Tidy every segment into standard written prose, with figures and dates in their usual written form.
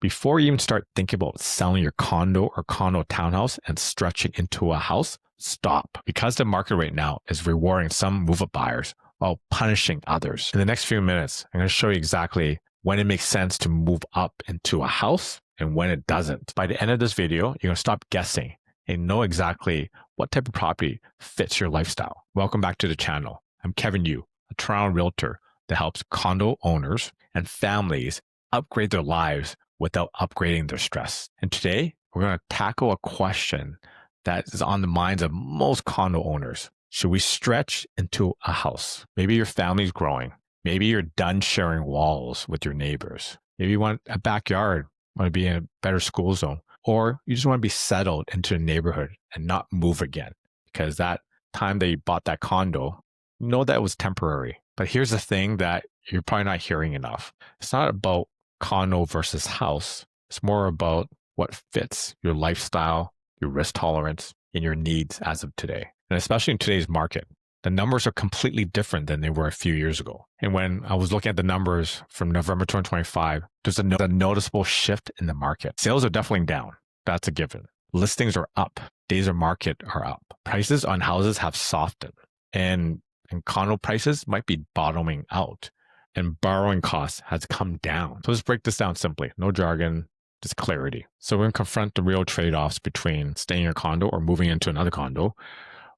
Before you even start thinking about selling your condo or condo townhouse and stretching into a house, stop. Because the market right now is rewarding some move-up buyers while punishing others. In the next few minutes, I'm going to show you exactly when it makes sense to move up into a house and when it doesn't. By the end of this video, you're going to stop guessing and know exactly what type of property fits your lifestyle. Welcome back to the channel. I'm Kevin Yu, a Toronto realtor that helps condo owners and families upgrade their lives without upgrading their stress. And today, we're going to tackle a question that is on the minds of most condo owners. Should we stretch into a house? Maybe your family's growing. Maybe you're done sharing walls with your neighbors. Maybe you want a backyard, want to be in a better school zone, or you just want to be settled into a neighborhood and not move again. Because that time that you bought that condo, you know that was temporary. But here's the thing that you're probably not hearing enough. It's not about condo versus house. It's more about what fits your lifestyle, your risk tolerance, and your needs as of today. And especially in today's market, the numbers are completely different than they were a few years ago. And when I was looking at the numbers from November 2025, there's a noticeable shift in the market. Sales are definitely down. That's a given. Listings are up. Days of market are up. Prices on houses have softened. And condo prices might be bottoming out. And borrowing costs has come down. So let's break this down simply. No jargon, just clarity. So we're going to confront the real trade-offs between staying in a condo or moving into another condo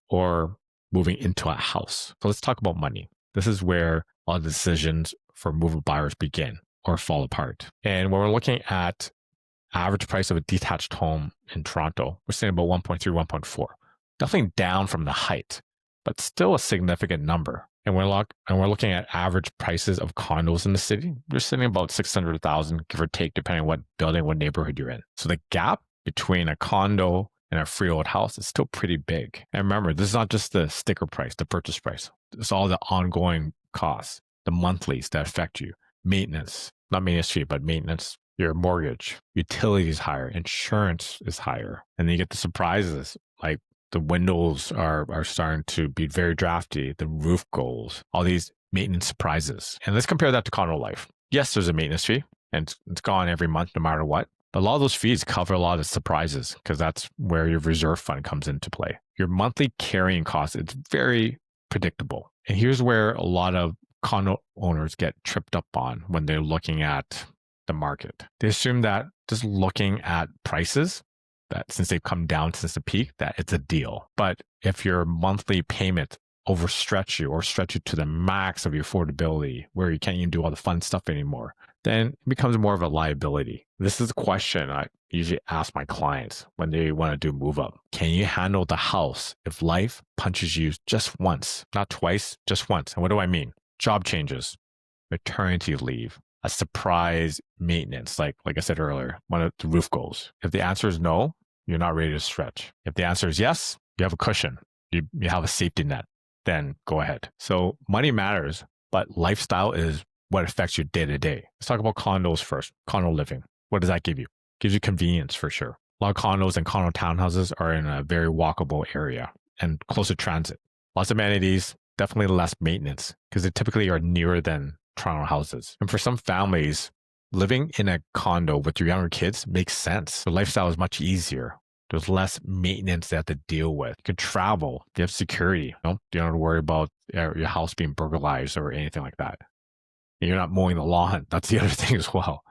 or moving into a house. So let's talk about money. This is where all the decisions for move-up buyers begin or fall apart. And when we're looking at average price of a detached home in Toronto, we're saying about 1.3, 1.4. Definitely down from the height, but still a significant number. And we're looking at average prices of condos in the city. We're sitting about 600,000, give or take, depending on what building, what neighborhood you're in. So the gap between a condo and a freehold house is still pretty big. And remember, this is not just the sticker price, the purchase price. It's all the ongoing costs, the monthlies that affect you, maintenance, not maintenance fee, but maintenance, your mortgage, utilities higher, insurance is higher. And then you get the surprises like the windows are starting to be very drafty. The roof goes, all these maintenance surprises. And let's compare that to condo life. Yes, there's a maintenance fee and it's gone every month no matter what. But a lot of those fees cover a lot of surprises because that's where your reserve fund comes into play. Your monthly carrying cost, it's very predictable. And here's where a lot of condo owners get tripped up on when they're looking at the market. They assume that just looking at prices, that since they've come down since the peak, that it's a deal. But if your monthly payment overstretch you or stretch you to the max of your affordability, where you can't even do all the fun stuff anymore, then it becomes more of a liability. This is a question I usually ask my clients when they want to do move up. Can you handle the house if life punches you just once, not twice, just once? And what do I mean? Job changes, maternity leave, a surprise maintenance, like I said earlier, when the roof goes. If the answer is no, you're not ready to stretch. If the answer is yes, you have a cushion. You have a safety net. Then go ahead. So money matters, but lifestyle is what affects you day to day. Let's talk about condos first. Condo living. What does that give you? Gives you convenience for sure. A lot of condos and condo townhouses are in a very walkable area and close to transit. Lots of amenities, definitely less maintenance because they typically are nearer than Toronto houses. And for some families, living in a condo with your younger kids makes sense. The lifestyle is much easier. There's less maintenance they have to deal with. You can travel. You have security. You don't have to worry about your house being burglarized or anything like that. And you're not mowing the lawn. That's the other thing as well,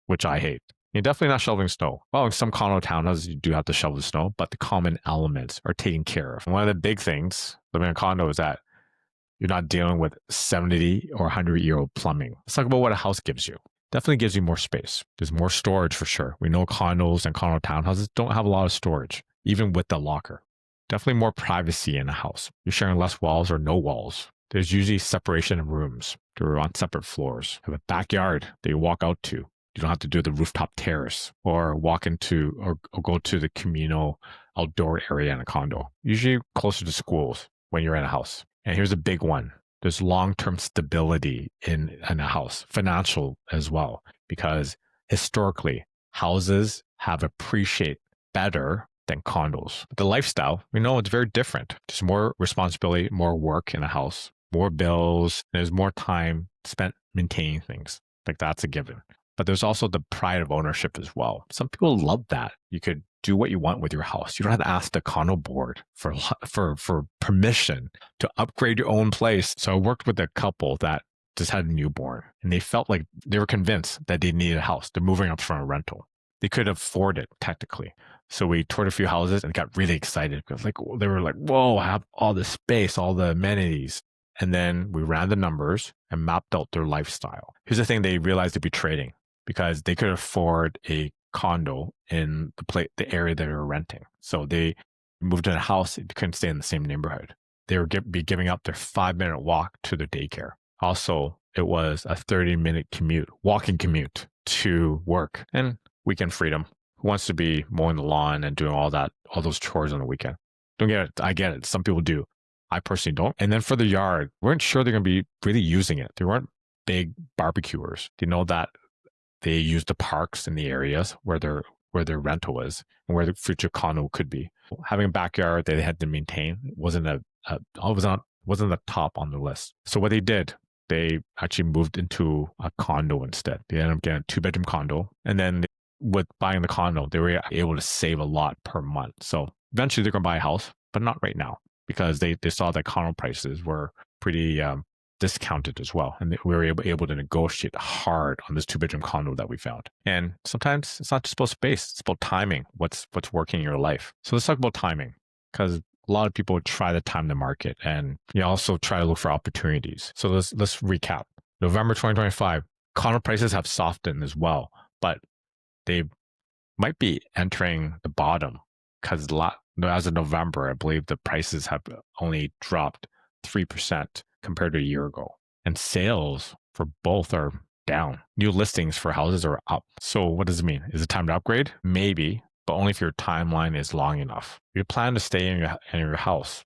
which I hate. You're definitely not shoveling snow. Well, in some condo townhouses, you do have to shovel the snow, but the common elements are taken care of. And one of the big things living in a condo is that you're not dealing with 70 or 100-year-old plumbing. Let's talk about what a house gives you. Definitely gives you more space. There's more storage for sure. We know condos and condo townhouses don't have a lot of storage, even with the locker. Definitely more privacy in a house. You're sharing less walls or no walls. There's usually separation of rooms. They're on separate floors. You have a backyard that you walk out to. You don't have to do the rooftop terrace or walk into or go to the communal outdoor area in a condo. Usually closer to schools when you're in a house. And here's a big one. There's long-term stability in a house, financial as well, because historically, houses have appreciated better than condos. But the lifestyle, we know it's very different. There's more responsibility, more work in a house, more bills. There's more time spent maintaining things. Like that's a given. But there's also the pride of ownership as well. Some people love that. You could do what you want with your house. You don't have to ask the condo board for permission to upgrade your own place. So I worked with a couple that just had a newborn, and they felt like they were convinced that they needed a house. They're moving up from a rental. They could afford it technically. So we toured a few houses and got really excited because they were like, whoa, I have all this space, all the amenities. And then we ran the numbers and mapped out their lifestyle. Here's the thing they realized they'd be trading because they could afford a condo in the area they were renting. So they moved in a house, they couldn't stay in the same neighborhood. They would be giving up their 5-minute walk to their daycare. Also, it was a 30-minute walking commute to work and weekend freedom. Who wants to be mowing the lawn and doing all those chores on the weekend? Don't get it. I get it. Some people do. I personally don't. And then for the yard, we weren't sure they're going to be really using it. They weren't big barbecuers. They know that they use the parks in the areas where their rental is and where the future condo could be. Having a backyard that they had to maintain wasn't the top on the list. So what they did, they actually moved into a condo instead. They ended up getting a 2-bedroom condo. And then with buying the condo, they were able to save a lot per month. So eventually they're going to buy a house, but not right now because they saw that condo prices were pretty discounted as well. And we were able to negotiate hard on this 2-bedroom condo that we found. And sometimes it's not just about space, it's about timing, what's working in your life. So let's talk about timing, because a lot of people try to time the market and you also try to look for opportunities. So let's recap. November 2025, condo prices have softened as well, but they might be entering the bottom because as of November, I believe the prices have only dropped 3% compared to a year ago. And sales for both are down. New listings for houses are up. So what does it mean? Is it time to upgrade? Maybe, but only if your timeline is long enough. If you plan to stay in your house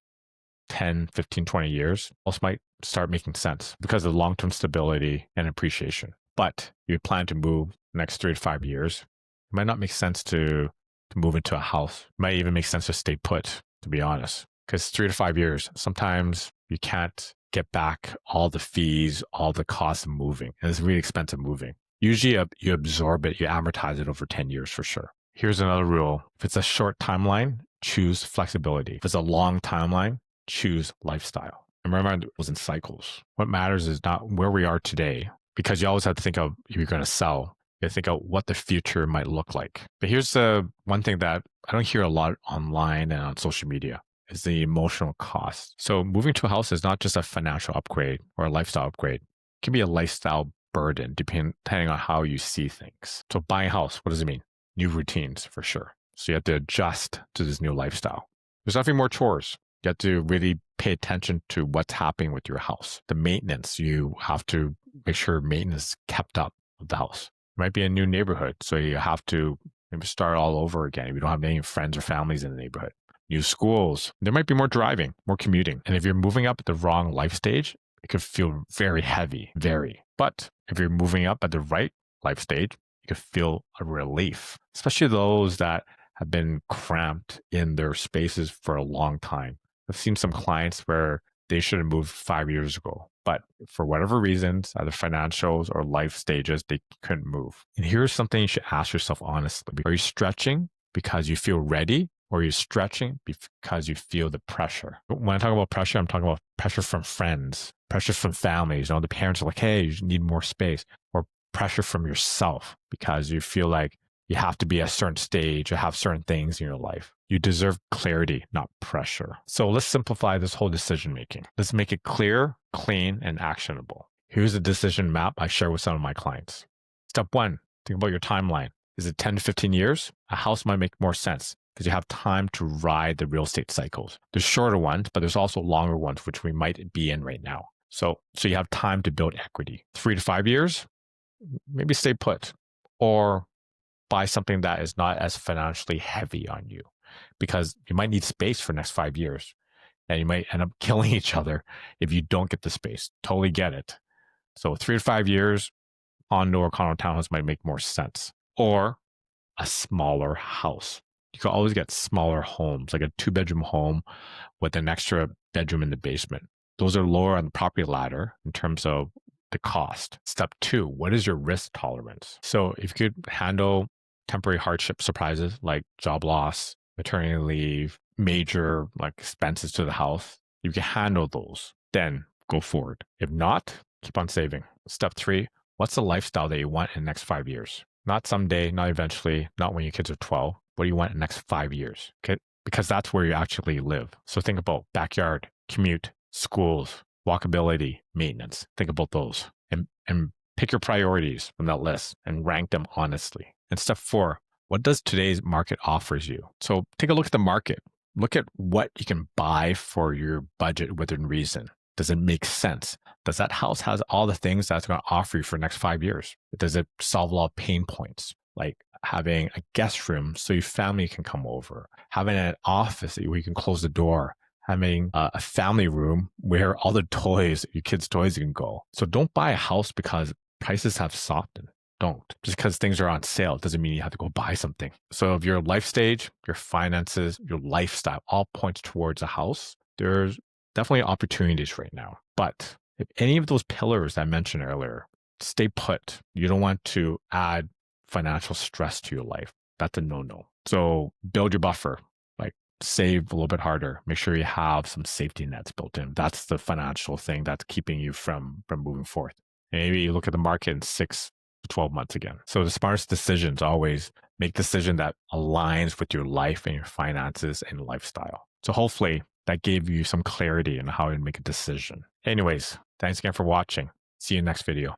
10, 15, 20 years, also might start making sense because of long-term stability and appreciation. But you plan to move the next 3 to 5 years, it might not make sense to move into a house. It might even make sense to stay put, to be honest. Because 3 to 5 years, sometimes you can't get back all the fees, all the costs of moving. And it's really expensive moving. Usually you absorb it, you amortize it over 10 years for sure. Here's another rule. If it's a short timeline, choose flexibility. If it's a long timeline, choose lifestyle. And remember, it was in cycles. What matters is not where we are today, because you always have to think of if you're going to sell, you have to think of what the future might look like. But here's the one thing that I don't hear a lot online and on social media is the emotional cost. So moving to a house is not just a financial upgrade or a lifestyle upgrade. It can be a lifestyle burden depending on how you see things. So buying a house, what does it mean? New routines for sure. So you have to adjust to this new lifestyle. There's nothing more chores. You have to really pay attention to what's happening with your house. The maintenance, you have to make sure maintenance is kept up with the house. It might be a new neighborhood, so you have to maybe start all over again if you don't have any friends or families in the neighborhood. New schools, there might be more driving, more commuting. And if you're moving up at the wrong life stage, it could feel very heavy, very. But if you're moving up at the right life stage, you could feel a relief, especially those that have been cramped in their spaces for a long time. I've seen some clients where they should have moved 5 years ago, but for whatever reasons, either financials or life stages, they couldn't move. And here's something you should ask yourself honestly. Are you stretching because you feel ready? Or are you stretching because you feel the pressure? When I talk about pressure, I'm talking about pressure from friends, pressure from families. The parents are like, hey, you need more space. Or pressure from yourself because you feel like you have to be at a certain stage or have certain things in your life. You deserve clarity, not pressure. So let's simplify this whole decision making. Let's make it clear, clean, and actionable. Here's a decision map I share with some of my clients. Step 1, think about your timeline. Is it 10 to 15 years? A house might make more sense because you have time to ride the real estate cycles. There's shorter ones, but there's also longer ones, which we might be in right now. So you have time to build equity. 3 to 5 years, maybe stay put or buy something that is not as financially heavy on you because you might need space for the next 5 years and you might end up killing each other if you don't get the space. Totally get it. So 3 to 5 years, condo or condo townhouse might make more sense. Or a smaller house. You can always get smaller homes, like a 2-bedroom home with an extra bedroom in the basement. Those are lower on the property ladder in terms of the cost. Step 2, what is your risk tolerance? So if you could handle temporary hardship surprises like job loss, maternity leave, major like expenses to the house, you can handle those, then go forward. If not, keep on saving. Step 3, what's the lifestyle that you want in the next 5 years? Not someday, not eventually, not when your kids are 12. What do you want in the next 5 years? Okay? Because that's where you actually live. So think about backyard, commute, schools, walkability, maintenance. Think about those and pick your priorities from that list and rank them honestly. And step 4, what does today's market offers you? So take a look at the market. Look at what you can buy for your budget within reason. Does it make sense? Does that house has all the things that's going to offer you for the next 5 years? Does it solve a lot of pain points? Like having a guest room so your family can come over, having an office where you can close the door, having a family room where all the toys, your kids' toys can go. So don't buy a house because prices have softened. Don't. Just because things are on sale doesn't mean you have to go buy something. So if your life stage, your finances, your lifestyle all points towards a house, there's definitely opportunities right now. But if any of those pillars I mentioned earlier, stay put. You don't want to add financial stress to your life. That's a no-no. So build your buffer, like save a little bit harder. Make sure you have some safety nets built in. That's the financial thing that's keeping you from moving forth. And maybe you look at the market in 6 to 12 months again. So the smartest decisions always make decision that aligns with your life and your finances and lifestyle. So hopefully that gave you some clarity on how to make a decision. Anyways, thanks again for watching. See you next video.